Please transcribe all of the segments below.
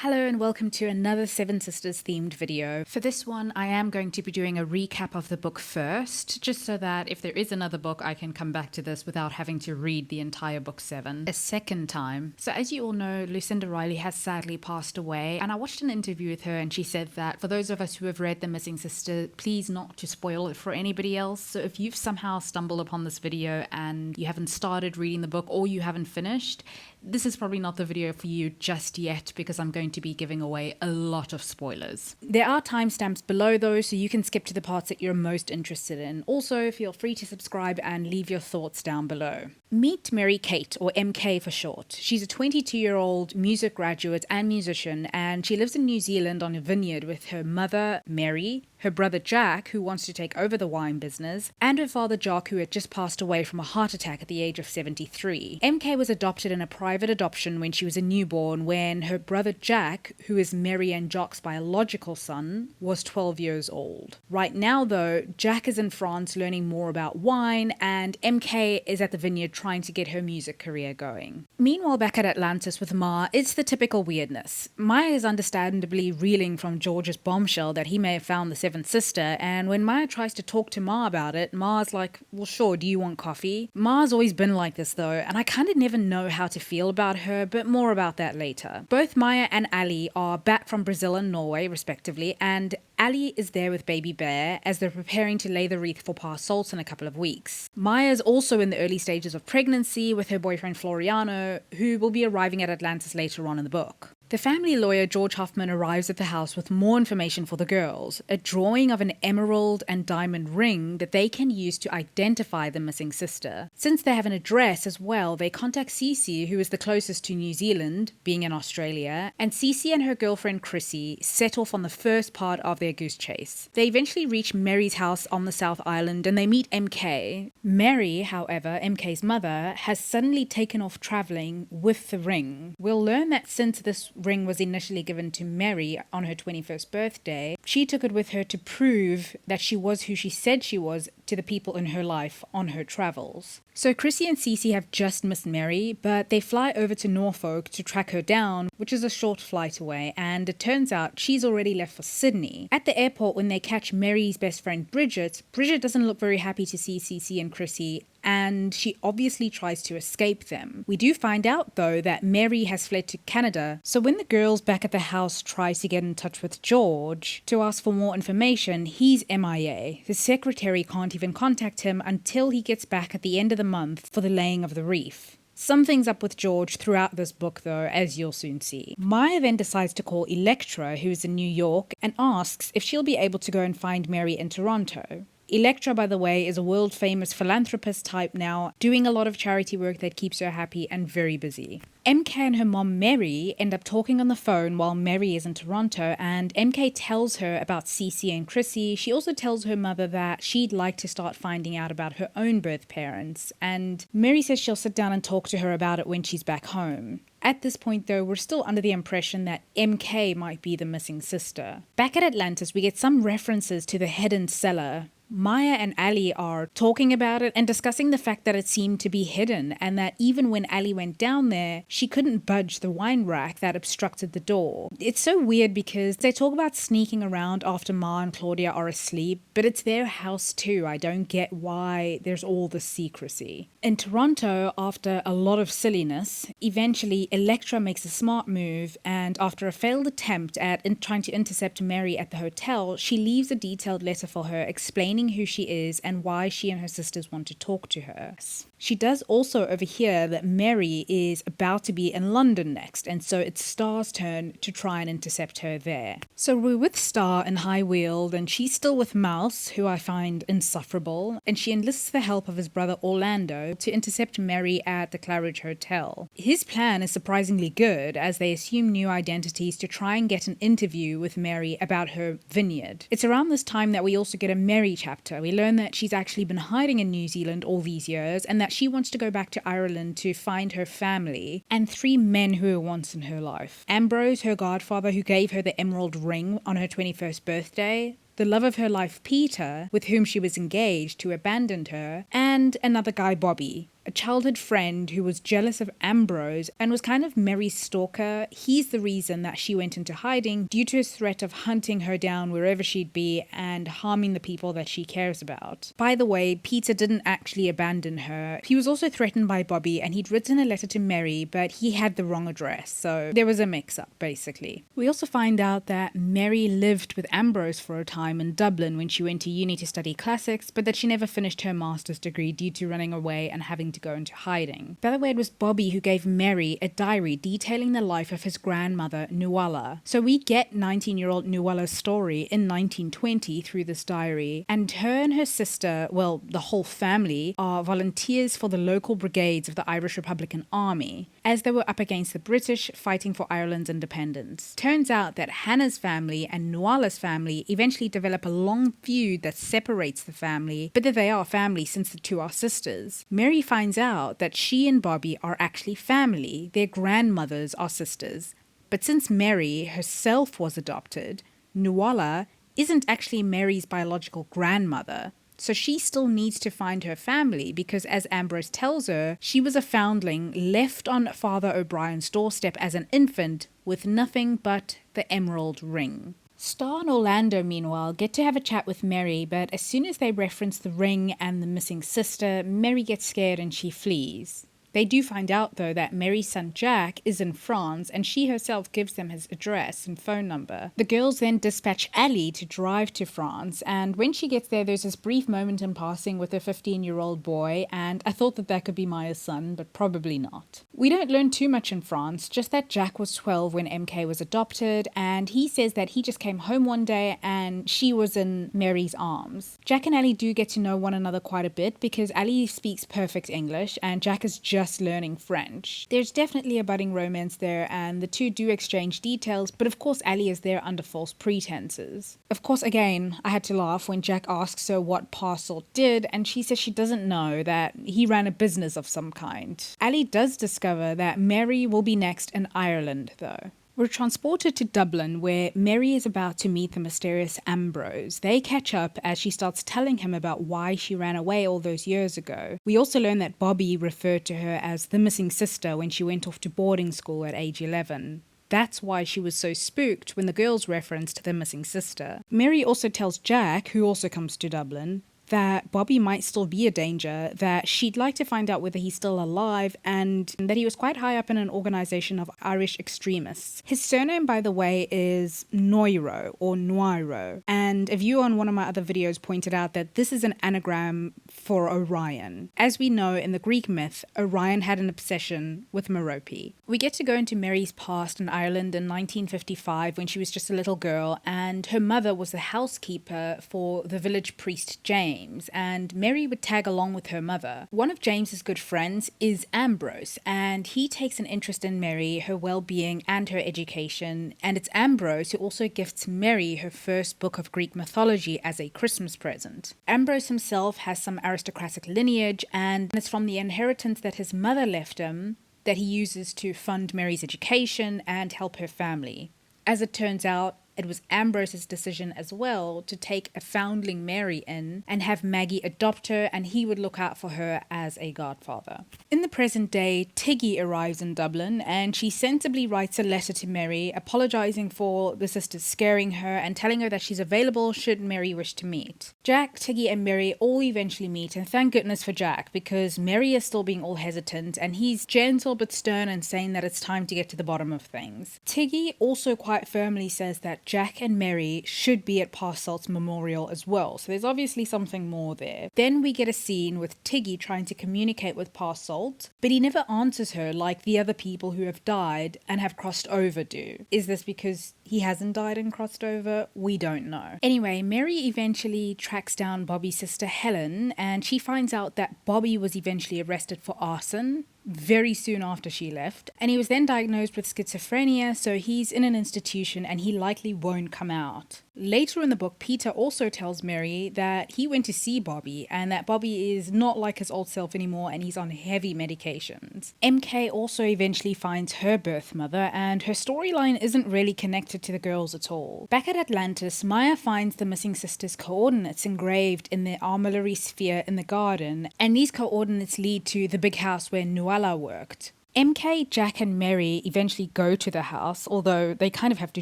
Hello and welcome to another Seven Sisters themed video. For this one, I am going to be doing a recap of the book first, just so that if there is another book, I can come back to this without having to read the entire book 7 a second time. So as you all know, Lucinda Riley has sadly passed away, and I watched an interview with her and she said that for those of us who have read The Missing Sister, please not to spoil it for anybody else. So if you've somehow stumbled upon this video and you haven't started reading the book or you haven't finished, this is probably not the video for you just yet because I'm going to be giving away a lot of spoilers. There are timestamps below though, so you can skip to the parts that you're most interested in. Also, feel free to subscribe and leave your thoughts down below. Meet Mary Kate, or MK for short. She's a 22-year-old music graduate and musician, and she lives in New Zealand on a vineyard with her mother, Mary, her brother Jack, who wants to take over the wine business, and her father Jock, who had just passed away from a heart attack at the age of 73. MK was adopted in a private adoption when she was a newborn, when her brother Jack, who is Mary and Jock's biological son, was 12 years old. Right now though, Jack is in France learning more about wine, and MK is at the vineyard trying to get her music career going. Meanwhile, back at Atlantis with Ma, it's the typical weirdness. Maya is understandably reeling from George's bombshell that he may have found the seventh sister, and when Maya tries to talk to Ma about it, Ma's like, well sure, do you want coffee? Ma's always been like this though, and I kind of never know how to feel about her, but more about that later. Both Maya and Ali are back from Brazil and Norway respectively, and Ali is there with baby Bear as they're preparing to lay the wreath for Pa Salt in a couple of weeks. Maya is also in the early stages of pregnancy with her boyfriend Floriano, who will be arriving at Atlantis later on in the book. The family lawyer George Hoffman arrives at the house with more information for the girls, a drawing of an emerald and diamond ring that they can use to identify the missing sister. Since they have an address as well, they contact Cece, who is the closest to New Zealand, being in Australia, and Cece and her girlfriend Chrissy set off on the first part of their goose chase. They eventually reach Mary's house on the South Island and they meet MK. Mary, however, MK's mother, has suddenly taken off travelling with the ring. We'll learn that since this ring was initially given to Mary on her 21st birthday, she took it with her to prove that she was who she said she was to the people in her life on her travels. So Chrissy and Cece have just missed Mary, but they fly over to Norfolk to track her down, which is a short flight away, and it turns out she's already left for Sydney. At the airport, when they catch Mary's best friend Bridget doesn't look very happy to see Cece and Chrissy, and she obviously tries to escape them. We do find out though that Mary has fled to Canada, so when the girls back at the house try to get in touch with George to ask for more information, he's MIA. The secretary can't even contact him until he gets back at the end of the month for the laying of the wreath. Something's up with George throughout this book though, as you'll soon see. Maya then decides to call Electra, who's in New York, and asks if she'll be able to go and find Mary in Toronto. Electra, by the way, is a world-famous philanthropist type now, doing a lot of charity work that keeps her happy and very busy. MK and her mom Mary end up talking on the phone while Mary is in Toronto, and MK tells her about Cece and Chrissy. She also tells her mother that she'd like to start finding out about her own birth parents, and Mary says she'll sit down and talk to her about it when she's back home. At this point though, we're still under the impression that MK might be the missing sister. Back at Atlantis, we get some references to the hidden cellar. Maya and Ali are talking about it and discussing the fact that it seemed to be hidden, and that even when Ali went down there, she couldn't budge the wine rack that obstructed the door. It's so weird because they talk about sneaking around after Ma and Claudia are asleep, but it's their house too. I don't get why there's all this secrecy. In Toronto, after a lot of silliness, eventually Electra makes a smart move, and after a failed attempt at trying to intercept Mary at the hotel, she leaves a detailed letter for her explaining who she is and why she and her sisters want to talk to her. She does also overhear that Mary is about to be in London next, and so it's Star's turn to try and intercept her there. So we're with Star in High Weald, and she's still with Mouse, who I find insufferable, and she enlists the help of his brother Orlando to intercept Mary at the Claridge Hotel. His plan is surprisingly good, as they assume new identities to try and get an interview with Mary about her vineyard. It's around this time that we also get a Mary chapter. We learn that she's actually been hiding in New Zealand all these years, and that she wants to go back to Ireland to find her family and 3 men who were once in her life. Ambrose, her godfather, who gave her the emerald ring on her 21st birthday, the love of her life Peter, with whom she was engaged, who abandoned her, and another guy Bobby. a childhood friend who was jealous of Ambrose and was kind of Mary's stalker. He's the reason that she went into hiding due to his threat of hunting her down wherever she'd be and harming the people that she cares about. By the way, Peter didn't actually abandon her. He was also threatened by Bobby, and he'd written a letter to Mary, but he had the wrong address, so there was a mix-up basically. We also find out that Mary lived with Ambrose for a time in Dublin when she went to uni to study classics, but that she never finished her master's degree due to running away and having to go into hiding. By the way, it was Bobby who gave Mary a diary detailing the life of his grandmother, Nuala. So we get 19-year-old Nuala's story in 1920 through this diary, and her and her sister, well, the whole family, are volunteers for the local brigades of the Irish Republican Army, as they were up against the British fighting for Ireland's independence. Turns out that Hannah's family and Nuala's family eventually develop a long feud that separates the family, but that they are family since the two are sisters. Mary finds out that she and Bobby are actually family. Their grandmothers are sisters. But since Mary herself was adopted, Nuala isn't actually Mary's biological grandmother. So she still needs to find her family because, as Ambrose tells her, she was a foundling left on Father O'Brien's doorstep as an infant with nothing but the emerald ring. Star and Orlando, meanwhile, get to have a chat with Mary, but as soon as they reference the ring and the missing sister, Mary gets scared and she flees. They do find out, though, that Mary's son Jack is in France, and she herself gives them his address and phone number. The girls then dispatch Ali to drive to France, and when she gets there, there's this brief moment in passing with a 15-year-old boy, and I thought that that could be Maya's son, but probably not. We don't learn too much in France, just that Jack was 12 when MK was adopted, and he says that he just came home one day and she was in Mary's arms. Jack and Ali do get to know one another quite a bit because Ali speaks perfect English, and Jack is just learning French. There's definitely a budding romance there, and the two do exchange details, but of course Ali is there under false pretenses. Of course, again, I had to laugh when Jack asks her what Pa Salt did, and she says she doesn't know, that he ran a business of some kind. Ali does discover that Mary will be next in Ireland, though. We're transported to Dublin, where Mary is about to meet the mysterious Ambrose. They catch up as she starts telling him about why she ran away all those years ago. We also learn that Bobby referred to her as the missing sister when she went off to boarding school at age 11. That's why she was so spooked when the girls referenced the missing sister. Mary also tells Jack, who also comes to Dublin, that Bobby might still be a danger, that she'd like to find out whether he's still alive, and that he was quite high up in an organization of Irish extremists. His surname, by the way, is Noiro or Noiro, and a viewer on one of my other videos pointed out that this is an anagram for Orion. As we know, in the Greek myth, Orion had an obsession with Merope. We get to go into Mary's past in Ireland in 1955 when she was just a little girl, and her mother was the housekeeper for the village priest James, and Mary would tag along with her mother. One of James's good friends is Ambrose, and he takes an interest in Mary, her well-being and her education, and it's Ambrose who also gifts Mary her first book of Greek mythology as a Christmas present. Ambrose himself has some aristocratic lineage, and it's from the inheritance that his mother left him that he uses to fund Mary's education and help her family. As it turns out, it was Ambrose's decision as well to take a foundling Mary in and have Maggie adopt her, and he would look out for her as a godfather. In the present day, Tiggy arrives in Dublin, and she sensibly writes a letter to Mary apologizing for the sisters scaring her and telling her that she's available should Mary wish to meet. Jack, Tiggy and Mary all eventually meet, and thank goodness for Jack, because Mary is still being all hesitant and he's gentle but stern and saying that it's time to get to the bottom of things. Tiggy also quite firmly says that Jack and Mary should be at Pa Salt's memorial as well, so there's obviously something more there. Then we get a scene with Tiggy trying to communicate with Pa Salt, but he never answers her like the other people who have died and have crossed over do. Is this because he hasn't died and crossed over? We don't know. Anyway, Mary eventually tracks down Bobby's sister Helen, and she finds out that Bobby was eventually arrested for arson very soon after she left, and he was then diagnosed with schizophrenia, so he's in an institution and he likely won't come out. Later in the book, Peter also tells Mary that he went to see Bobby and that Bobby is not like his old self anymore and he's on heavy medications. MK also eventually finds her birth mother and her storyline isn't really connected to the girls at all. Back at Atlantis, Maya finds the missing sisters' coordinates engraved in the armillary sphere in the garden, and these coordinates lead to the big house where Nuala worked. MK, Jack and Mary eventually go to the house, although they kind of have to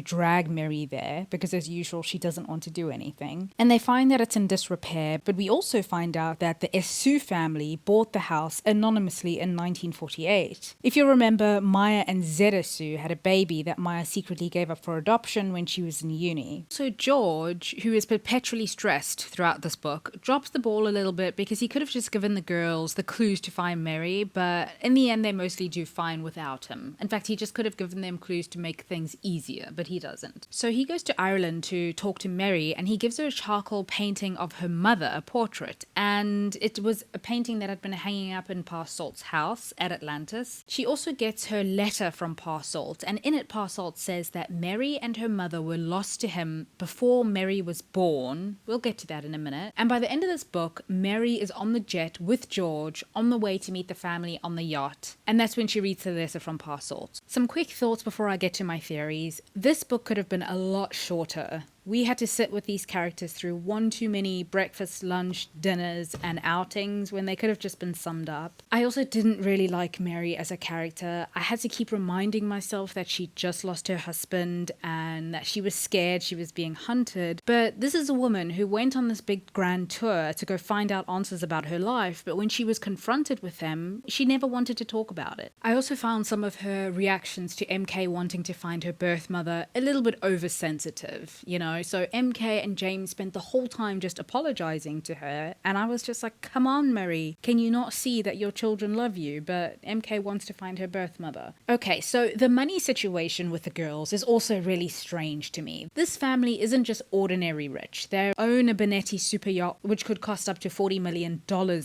drag Mary there because as usual she doesn't want to do anything. And they find that it's in disrepair, but we also find out that the Esu family bought the house anonymously in 1948. If you remember, Maya and Zedesu had a baby that Maya secretly gave up for adoption when she was in uni. So George, who is perpetually stressed throughout this book, drops the ball a little bit because he could have just given the girls the clues to find Mary, but in the end they mostly do fine without him. In fact, he just could have given them clues to make things easier, but he doesn't. So he goes to Ireland to talk to Mary and he gives her a charcoal painting of her mother, a portrait, and it was a painting that had been hanging up in Pa Salt's house at Atlantis. She also gets her letter from Pa Salt, and in it Pa Salt says that Mary and her mother were lost to him before Mary was born. We'll get to that in a minute. And by the end of this book, Mary is on the jet with George on the way to meet the family on the yacht, and that's when she reads the letter from Pa Salt. Some quick thoughts before I get to my theories. This book could have been a lot shorter. We had to sit with these characters through one too many breakfast, lunch, dinners, and outings when they could have just been summed up. I also didn't really like Mary as a character. I had to keep reminding myself that she just lost her husband and that she was scared she was being hunted. But this is a woman who went on this big grand tour to go find out answers about her life, but when she was confronted with them, she never wanted to talk about it. I also found some of her reactions to MK wanting to find her birth mother a little bit oversensitive, you know? So MK and James spent the whole time just apologizing to her, and I was just like, come on, Mary, can you not see that your children love you? But MK wants to find her birth mother. Okay, so the money situation with the girls is also really strange to me. This family isn't just ordinary rich. They own a Benetti super yacht, which could cost up to $40 million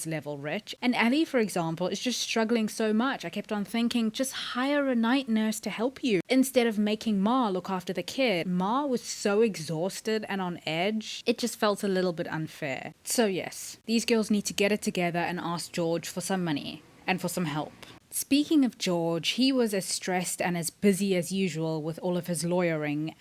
level rich, and Ellie, for example, is just struggling so much. I kept on thinking, just hire a night nurse to help you instead of making Ma look after the kid. Ma was so exhausted and on edge, it just felt a little bit unfair. So yes, these girls need to get it together and ask George for some money and for some help. Speaking of George, he was as stressed and as busy as usual with all of his lawyering,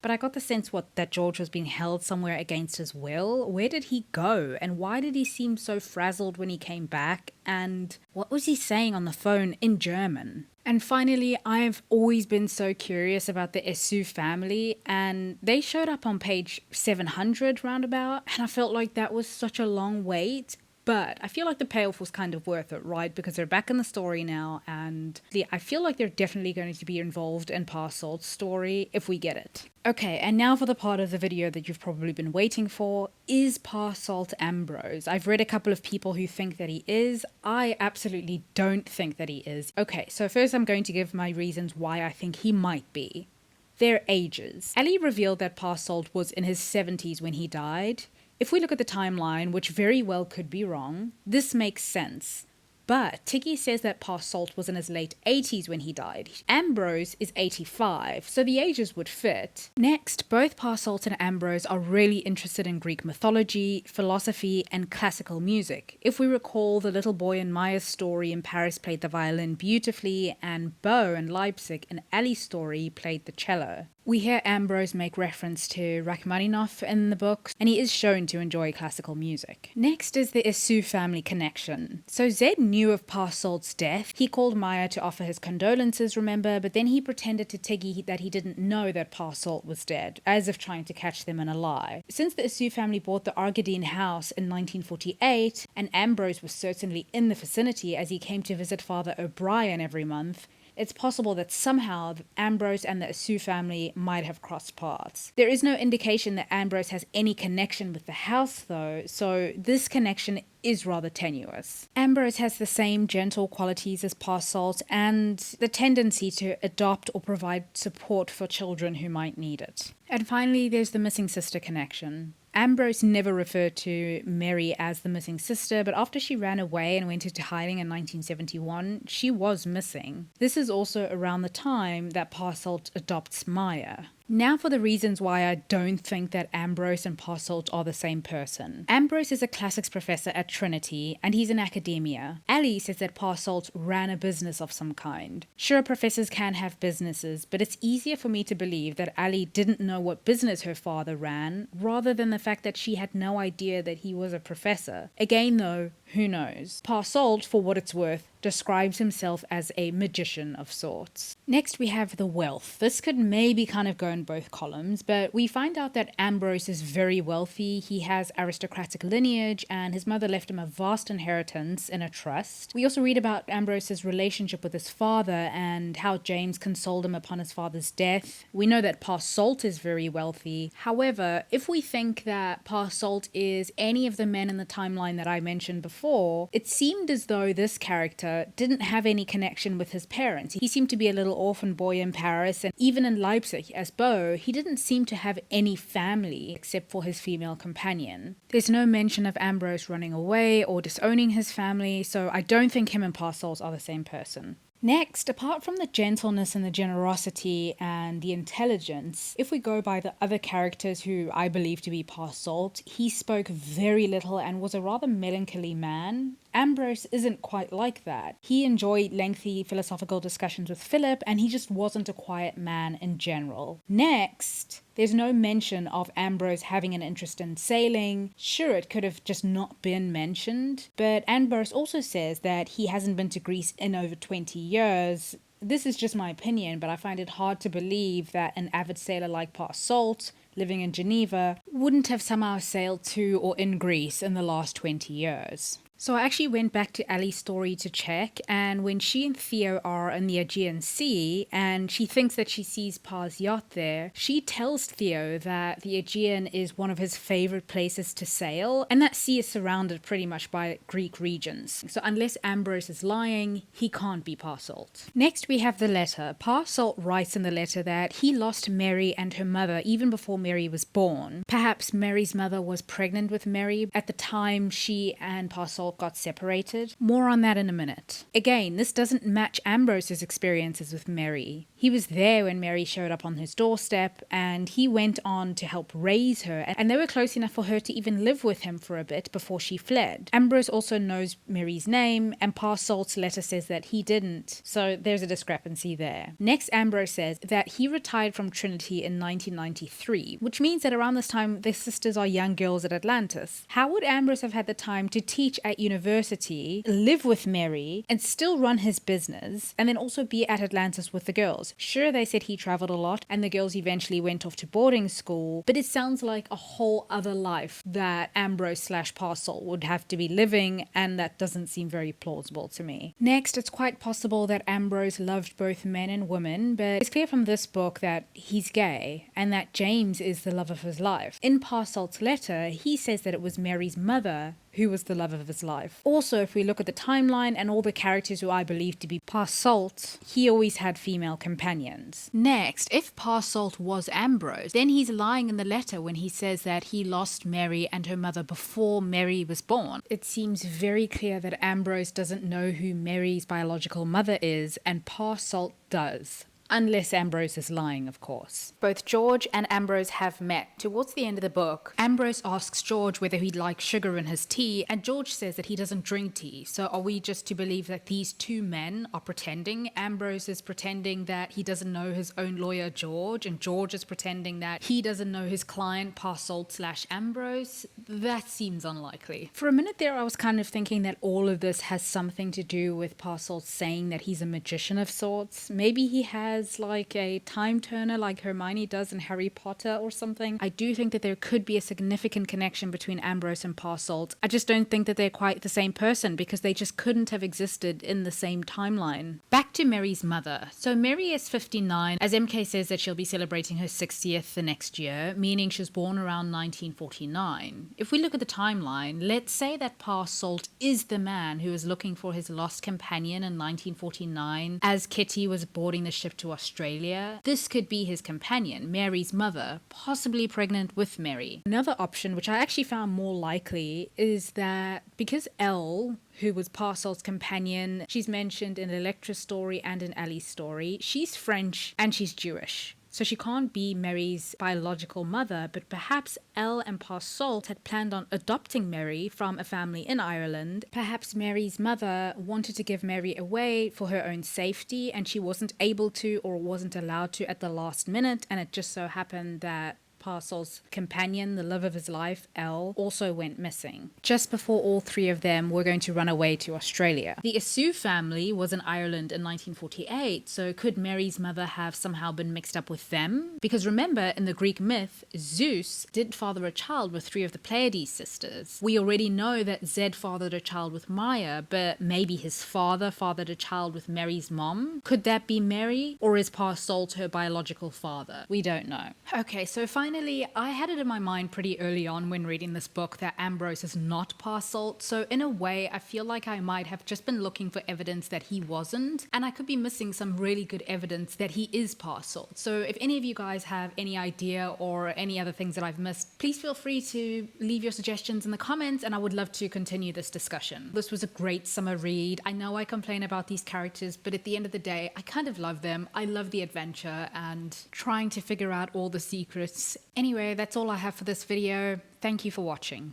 but I got the sense that George was being held somewhere against his will. Where did he go? And why did he seem so frazzled when he came back? And what was he saying on the phone in German? And finally, I've always been so curious about the Esu family, and they showed up on page 700 roundabout, and I felt like that was such a long wait. But I feel like the payoff was kind of worth it, right? Because they're back in the story now, and I feel like they're definitely going to be involved in Pa Salt's story if we get it. Okay, and now for the part of the video that you've probably been waiting for. Is Pa Salt Ambrose? I've read a couple of people who think that he is. I absolutely don't think that he is. Okay, so first I'm going to give my reasons why I think he might be. Their ages. Ellie revealed that Pa Salt was in his 70s when he died. If we look at the timeline, which very well could be wrong, this makes sense. But Tiggy says that Pa Salt was in his late 80s when he died. Ambrose is 85, so the ages would fit. Next, both Pa Salt and Ambrose are really interested in Greek mythology, philosophy, and classical music. If we recall, the little boy in Maya's story in Paris played the violin beautifully, and Bo in Leipzig in Ali's story played the cello. We hear Ambrose make reference to Rachmaninoff in the books, and he is shown to enjoy classical music. Next is the Esu family connection. So Zed knew of Pa Salt's death. He called Maya to offer his condolences, remember, but then he pretended to Tiggy that he didn't know that Pa Salt was dead, as if trying to catch them in a lie. Since the Esu family bought the Argadine house in 1948, and Ambrose was certainly in the vicinity as he came to visit Father O'Brien every month, it's possible that somehow Ambrose and the Esu family might have crossed paths. There is no indication that Ambrose has any connection with the house though, so this connection is rather tenuous. Ambrose has the same gentle qualities as Pa Salt and the tendency to adopt or provide support for children who might need it. And finally, there's the missing sister connection. Ambrose never referred to Mary as the missing sister, but after she ran away and went into hiding in 1971, she was missing. This is also around the time that Pa Salt adopts Maya. Now for the reasons why I don't think that Ambrose and Pa Salt are the same person. Ambrose is a classics professor at Trinity, and he's in academia. Ali says that Pa Salt ran a business of some kind. Sure, professors can have businesses, but it's easier for me to believe that Ali didn't know what business her father ran, rather than the fact that she had no idea that he was a professor. Again though, who knows? Pa Salt, for what it's worth, describes himself as a magician of sorts. Next we have the wealth. This could maybe kind of go in both columns, but we find out that Ambrose is very wealthy. He has aristocratic lineage and his mother left him a vast inheritance in a trust. We also read about Ambrose's relationship with his father and how James consoled him upon his father's death. We know that Pa Salt is very wealthy. However, if we think that Pa Salt is any of the men in the timeline that I mentioned before, it seemed as though this character didn't have any connection with his parents. He seemed to be a little orphan boy in Paris, and even in Leipzig as Beau, he didn't seem to have any family except for his female companion. There's no mention of Ambrose running away or disowning his family, so I don't think him and Pa Salt are the same person. Next, apart from the gentleness and the generosity and the intelligence, if we go by the other characters who I believe to be Pa Salt, he spoke very little and was a rather melancholy man. Ambrose isn't quite like that. He enjoyed lengthy philosophical discussions with Philip, and he just wasn't a quiet man in general. Next, there's no mention of Ambrose having an interest in sailing. Sure, it could have just not been mentioned, but Ambrose also says that he hasn't been to Greece in over 20 years. This is just my opinion, but I find it hard to believe that an avid sailor like Pa Salt, living in Geneva, wouldn't have somehow sailed to or in Greece in the last 20 years. So I actually went back to Ali's story to check, and when she and Theo are in the Aegean Sea and she thinks that she sees Pa's yacht there, she tells Theo that the Aegean is one of his favorite places to sail, and that sea is surrounded pretty much by Greek regions. So unless Ambrose is lying, he can't be Pa Salt. Next we have the letter. Pa Salt writes in the letter that he lost Mary and her mother even before Mary was born. Perhaps Mary's mother was pregnant with Mary at the time she and Pa Salt got separated. More on that in a minute. Again, this doesn't match Ambrose's experiences with Mary. He was there when Mary showed up on his doorstep, and he went on to help raise her, and they were close enough for her to even live with him for a bit before she fled. Ambrose also knows Mary's name, and Pa Salt's letter says that he didn't, so there's a discrepancy there. Next, Ambrose says that he retired from Trinity in 1993, which means that around this time their sisters are young girls at Atlantis. How would Ambrose have had the time to teach at university, live with Mary, and still run his business, and then also be at Atlantis with the girls? Sure, they said he traveled a lot and the girls eventually went off to boarding school, but it sounds like a whole other life that Ambrose/Pa Salt would have to be living, and that doesn't seem very plausible to me. Next, it's quite possible that Ambrose loved both men and women, but it's clear from this book that he's gay and that James is the love of his life. In Pa Salt's letter, he says that it was Mary's mother who was the love of his life. Also, if we look at the timeline and all the characters who I believe to be Pa Salt, he always had female companions. Next, if Pa Salt was Ambrose, then he's lying in the letter when he says that he lost Mary and her mother before Mary was born. It seems very clear that Ambrose doesn't know who Mary's biological mother is, and Pa Salt does. Unless Ambrose is lying, of course. Both George and Ambrose have met. Towards the end of the book, Ambrose asks George whether he'd like sugar in his tea, and George says that he doesn't drink tea. So are we just to believe that these two men are pretending? Ambrose is pretending that he doesn't know his own lawyer, George, and George is pretending that he doesn't know his client, Pa Salt/Ambrose? That seems unlikely. For a minute there, I was kind of thinking that all of this has something to do with Pa Salt saying that he's a magician of sorts. Maybe he has like a time turner like Hermione does in Harry Potter or something. I do think that there could be a significant connection between Ambrose and Pa Salt. I just don't think that they're quite the same person because they just couldn't have existed in the same timeline. Back to Mary's mother. So Mary is 59, as MK says that she'll be celebrating her 60th the next year, meaning she was born around 1949. If we look at the timeline, let's say that Pa Salt is the man who was looking for his lost companion in 1949 as Kitty was boarding the ship to Australia. This could be his companion, Mary's mother, possibly pregnant with Mary. Another option, which I actually found more likely, is that because Elle, who was Pa Salt's companion, she's mentioned in Electra's story and in Ali's story, she's French and she's Jewish. So she can't be Mary's biological mother, but perhaps Elle and Pa Salt had planned on adopting Mary from a family in Ireland. Perhaps Mary's mother wanted to give Mary away for her own safety, and she wasn't able to or wasn't allowed to at the last minute, and it just so happened that Pa Salt's companion, the love of his life, Elle, also went missing just before all three of them were going to run away to Australia. The Isu family was in Ireland in 1948, so could Mary's mother have somehow been mixed up with them? Because remember, in the Greek myth, Zeus did father a child with three of the Pleiades sisters. We already know that Zed fathered a child with Maya, but maybe his father fathered a child with Mary's mom? Could that be Mary? Or is Pa Salt her biological father? We don't know. Okay, so finally, I had it in my mind pretty early on when reading this book that Ambrose is not Pa Salt, so in a way I feel like I might have just been looking for evidence that he wasn't, and I could be missing some really good evidence that he is Pa Salt. So if any of you guys have any idea or any other things that I've missed, please feel free to leave your suggestions in the comments, and I would love to continue this discussion. This was a great summer read. I know I complain about these characters, but at the end of the day, I kind of love them. I love the adventure and trying to figure out all the secrets. Anyway, that's all I have for this video. Thank you for watching.